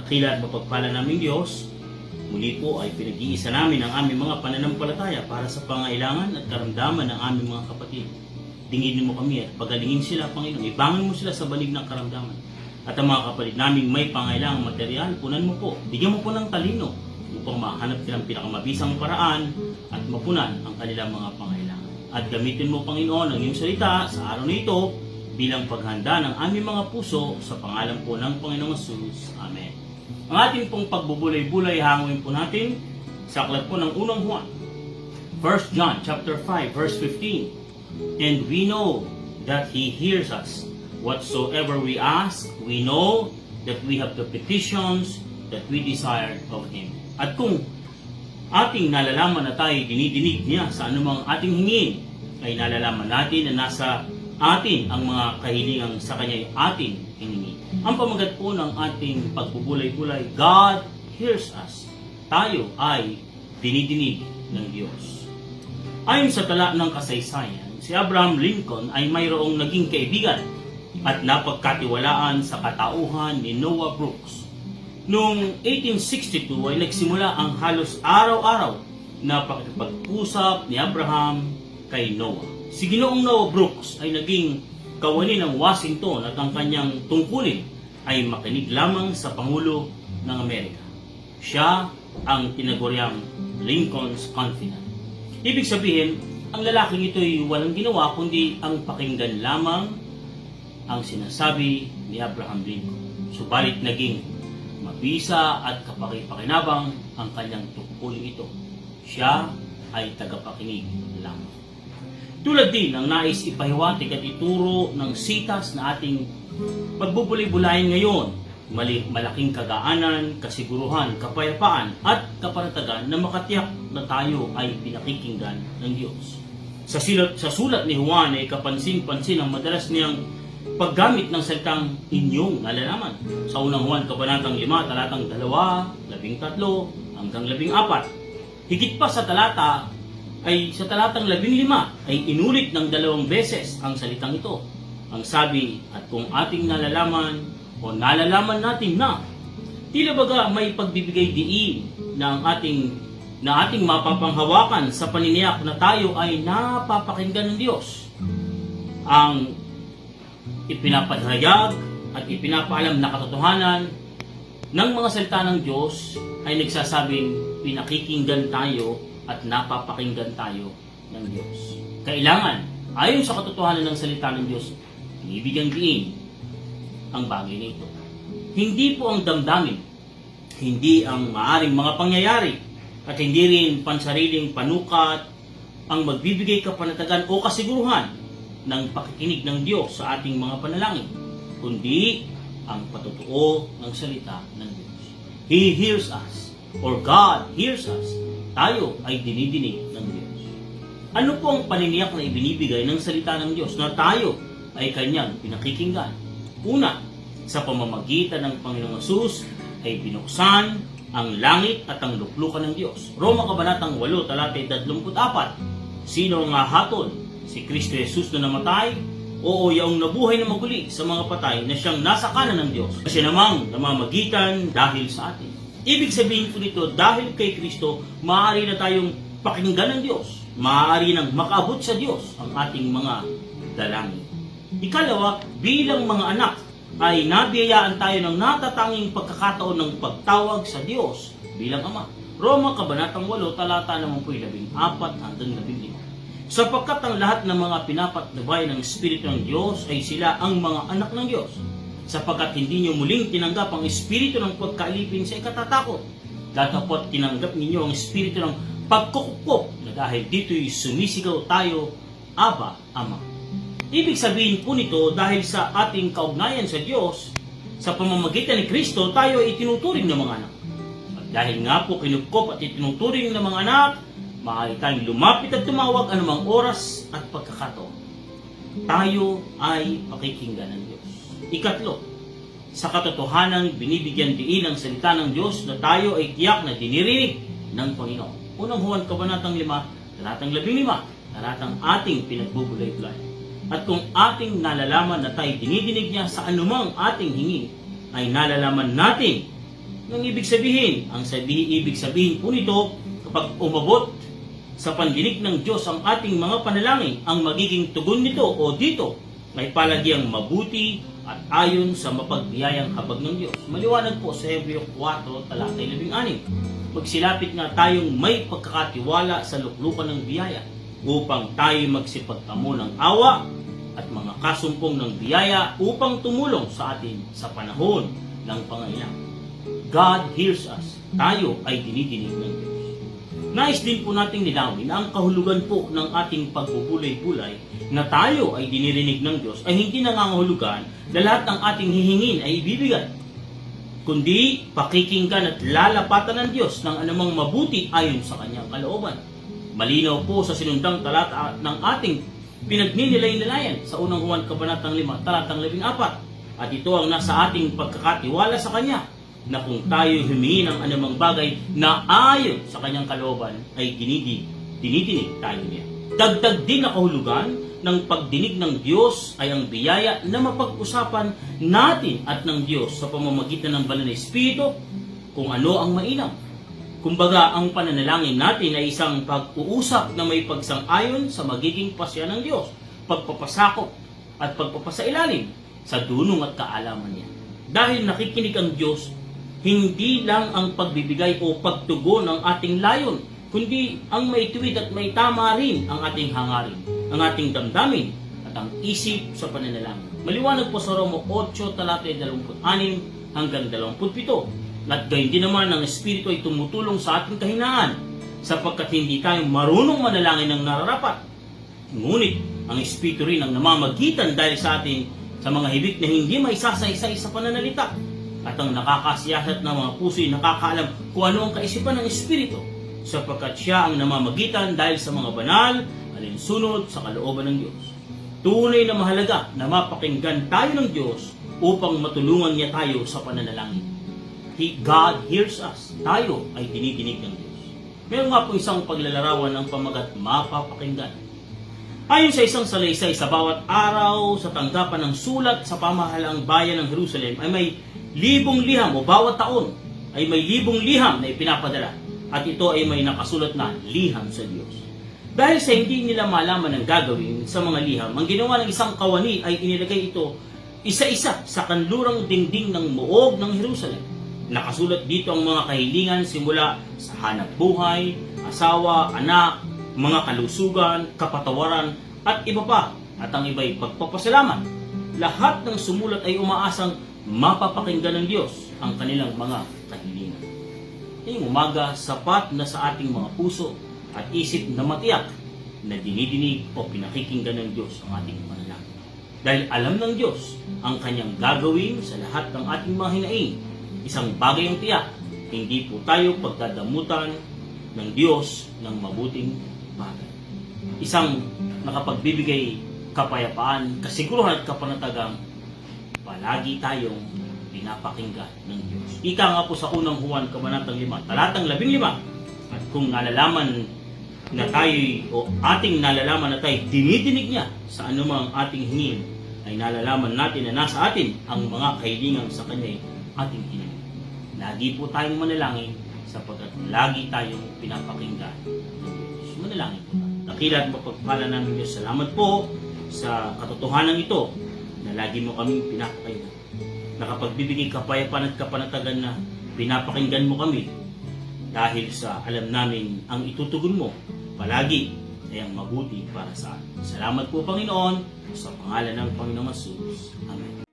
Dakila at mapagpala naming Diyos, muli po ay pinag-iisa namin ang aming mga pananampalataya para sa pangailangan at karamdaman ng aming mga kapatid. Dinginin mo kami at pagalingin sila, Panginoon. Ibangin mo sila sa balig ng karamdaman. At ang mga kapatid naming may pangailangang material, punan mo po. Bigyan mo po ng talino upang mahanap silang pinakamabisang paraan at mapunan ang kanilang mga pangailangan. At gamitin mo, Panginoon, ang iyong salita sa araw na ito bilang paghanda ng aming mga puso sa pangalan po ng Panginoong Jesus. Amen. Ang ating pong pagbubulay-bulay, hangin po natin sa aklat po ng unang Juan. 1 John chapter 5 verse 15. And we know that He hears us. Whatsoever we ask, we know that we have the petitions that we desire of Him. At kung ating nalalaman na tayo dinidinig niya sa anumang ating hingin, ay nalalaman natin na nasa atin ang mga kahilingang sa Kanya ating hiningi. Ang pamagat po ng ating pagbubulay-bulay, God hears us. Tayo ay dinidinig ng Diyos. Ayon sa tala ng kasaysayan, si Abraham Lincoln ay mayroong naging kaibigan at napagkatiwalaan sa katauhan ni Noah Brooks. Noong 1862 ay nagsimula ang halos araw-araw na pakikipag-usap ni Abraham kay Noah. Si Ginoong Noah Brooks ay naging kawani ng Washington at ang kanyang tungkulin ay makinig lamang sa Pangulo ng Amerika. Siya ang tinaguriang Lincoln's Confidant. Ibig sabihin, ang lalaking ito ay walang ginawa kundi ang pakinggan lamang ang sinasabi ni Abraham Lincoln. Subalit naging mabisa at kapaki-pakinabang ang kanyang tungkulin ito. Siya ay tagapakinig lamang. Tulad din ang nais ipahiwatig at ituro ng sitas na ating pagbubulay-bulayan ngayon, malaking kagaanan, kasiguruhan, kapayapaan at kapanatagan na makatiyak na tayo ay pinakikinggan ng Diyos. Sa sulat ni Juan ay kapansin-pansin ang madalas niyang paggamit ng salitang inyong nalalaman. Sa unang Juan kabanatang 5, talatang 2, 13 hanggang 14. Higit pa sa talata ay sa talatang 15 ay inulit ng 2 beses ang salitang ito. Ang sabi, at kung ating nalalaman o nalalaman natin na, tila baga may pagbibigay diin na ating mapapanghawakan sa paniniyak na tayo ay napapakinggan ng Diyos. Ang ipinapahayag at ipinapaalam na katotohanan ng mga salita ng Diyos ay nagsasabing pinakikinggan tayo at napapakinggan tayo ng Diyos. Kailangan, ayon sa katotohanan ng salita ng Diyos, ibigyan diin ang bagay nito. Hindi po ang damdamin, hindi ang maaring mga pangyayari, at hindi rin pansariling panukat ang magbibigay kapanatagan o kasiguruhan ng pakikinig ng Diyos sa ating mga panalangin, kundi ang patotoo ng salita ng Diyos. He hears us, or God hears us. Tayo ay dinidinig ng Diyos. Ano po ang paniniyak na ibinibigay ng salita ng Diyos na tayo ay Kanyang pinakikinggan? Una, sa pamamagitan ng Panginoong Hesus ay binuksan ang langit at ang luklukan ng Diyos. Roma kabanatang 8, talata 34. Sino ang hahatol? Si Kristo Jesus na namatay? Oo, yaong nabuhay na maguli sa mga patay na siyang nasa kanan ng Diyos. Siya namang namamagitan dahil sa atin. Ibig sabihin po nito, dahil kay Kristo, maaari na tayong pakinggan ng Diyos. Maaari nang makaabot sa Diyos ang ating mga dalangin. Ikalawa, bilang mga anak, ay nabiyayaan tayo ng natatanging pagkakataon ng pagtawag sa Diyos bilang Ama. Roma kabanatang 8, talata 14 hanggang 15. Sapagkat ang lahat ng mga pinapatnubay ng Espiritu ng Diyos ay sila ang mga anak ng Diyos. Sapagkat hindi niyo muling tinanggap ang espiritu ng pagkaalipin sa ikatatakot. Datapot tinanggap ninyo ang espiritu ng pagkukupok na dahil dito'y sumisigaw tayo, Aba, Ama. Ibig sabihin po nito, dahil sa ating kaugnayan sa Diyos, sa pamamagitan ni Kristo, tayo ay itinuturing ng mga anak. At dahil nga po kinupkop at itinuturing ng mga anak, maaari tayong lumapit at tumawag anumang oras at pagkakataon. Tayo ay pakikinggan ng Diyos. Ikatlo, sa katotohanan binibigyan diin ang salita ng Diyos na tayo ay tiyak na dinirinig ng Panginoon. Unang Juan kabanatang 5, talatang 15, talatang ating pinagbubulay-bulay. At kung ating nalalaman na tayo dinidinig niya sa anumang ating hingi, ay nalalaman natin ng ibig sabihin. Ibig sabihin po nito, kapag umabot sa pandinig ng Diyos ang ating mga panalangin, ang magiging tugon nito o dito ay palagiang mabuti at ayon sa mapagbiyayang habag ng Diyos. Maliwanag po sa Hebreo 4, talata 16. Magsilapit nga tayong may pagkakatiwala sa luklukan ng biyaya upang tayo magsipagtamo ng awa at mga kasumpong ng biyaya upang tumulong sa atin sa panahon ng pangailangan. God hears us. Tayo ay dinidinig ng Diyos. Nais din po nating nilawin na ang kahulugan po ng ating pagbubulay-bulay na tayo ay dinirinig ng Diyos ay hindi nangangahulugan na lahat ng ating hihingin ay ibibigay, kundi pakikinggan at lalapatan ng Diyos ng anumang mabuti ayon sa kanyang kalooban. Malinaw po sa sinundang talata ng ating pinagnilay-nilayan sa unang Juan Kabanatang 5, talatang 14. At ito ang nasa ating pagkakatiwala sa Kanya, na kung tayo humingi ng anumang bagay na ayon sa kanyang kalooban ay dinidinig tayo niya. Dagdag din na kahulugan ng pagdinig ng Diyos ay ang biyaya na mapag-usapan natin at ng Diyos sa pamamagitan ng banal na Espiritu kung ano ang mainam. Kumbaga, ang pananalangin natin ay isang pag-uusap na may pagsang-ayon sa magiging pasya ng Diyos, pagpapasakop at pagpapasailalim sa dunong at kaalaman niya. Dahil nakikinig ang Diyos, hindi lang ang pagbibigay o pagtugon ng ating layon, kundi ang may tuwid at may tama rin ang ating hangarin, ang ating damdamin at ang isip sa pananalangin. Maliwanag po sa Roma 8, talata 26 hanggang 27. At gayon din naman ang Espiritu ay tumutulong sa ating kahinaan, sapagkat hindi tayo marunong manalangin ng nararapat. Ngunit ang Espiritu rin ang namamagitan dahil sa atin sa mga hibik na hindi may sasaysay sa pananalita. At ang nakakasiyasat ng mga puso ay nakakaalam kung ano ang kaisipan ng Espiritu, sapagkat siya ang namamagitan dahil sa mga banal, alinsunod sa kalooban ng Diyos. Tunay na mahalaga na mapakinggan tayo ng Diyos upang matulungan niya tayo sa pananalangin. God hears us. Tayo ay dinidinig ng Diyos. Meron nga po isang paglalarawan ng pamagat mapapakinggan. Ayon sa isang salaysay, sa bawat araw sa tanggapan ng sulat sa pamahalaang bayan ng Jerusalem ay may libong liham o bawat taon ay may libong liham na ipinapadala at ito ay may nakasulat na liham sa Diyos. Dahil sa hindi nila malaman ang gagawin sa mga liham, ang ginawa ng isang kawani ay inilagay ito isa-isa sa kanlurang dingding ng moob ng Jerusalem. Nakasulat dito ang mga kahilingan simula sa hanap buhay, asawa, anak, mga kalusugan, kapatawaran at iba pa, at ang iba'y pagpapasalamat. Lahat ng sumulat ay umaasang mapapakinggan ng Diyos ang kanilang mga kahilingan. Ngayong umaga, sapat na sa ating mga puso at isip na matiyak na dinidinig o pinakikinggan ng Diyos ang ating panalangin. Dahil alam ng Diyos ang kanyang gagawin sa lahat ng ating mga hinaing. Isang bagay ang tiyak, hindi po tayo pagdadamutan ng Diyos ng mabuting bagay. Isang nakapagbibigay kapayapaan, kasiguruhan at kapanatagang palagi tayong pinapakinggan ng Diyos. Ika nga po sa unang Juan Kabanatang 5, talatang 15. At kung nalalaman na tayo o ating nalalaman na tayo dinidinig niya sa anumang ating hingin, ay nalalaman natin na nasa atin ang mga kahilingan sa kanya ating hingin. Lagi po tayong manalangin sapagkat lagi tayong pinapakinggan ng Diyos. Manalangin po tayo. Dakila at mapagpala namin Diyos. Salamat po sa katotohanan ito na lagi mo kaming pinapakinggan. Nakapagbibigay kapayapaan at kapanatagan na pinapakinggan mo kami dahil sa alam namin ang itutugon mo palagi ay ang mabuti para sa atin. Salamat po Panginoon sa pangalan ng Panginoong Jesus. Amen.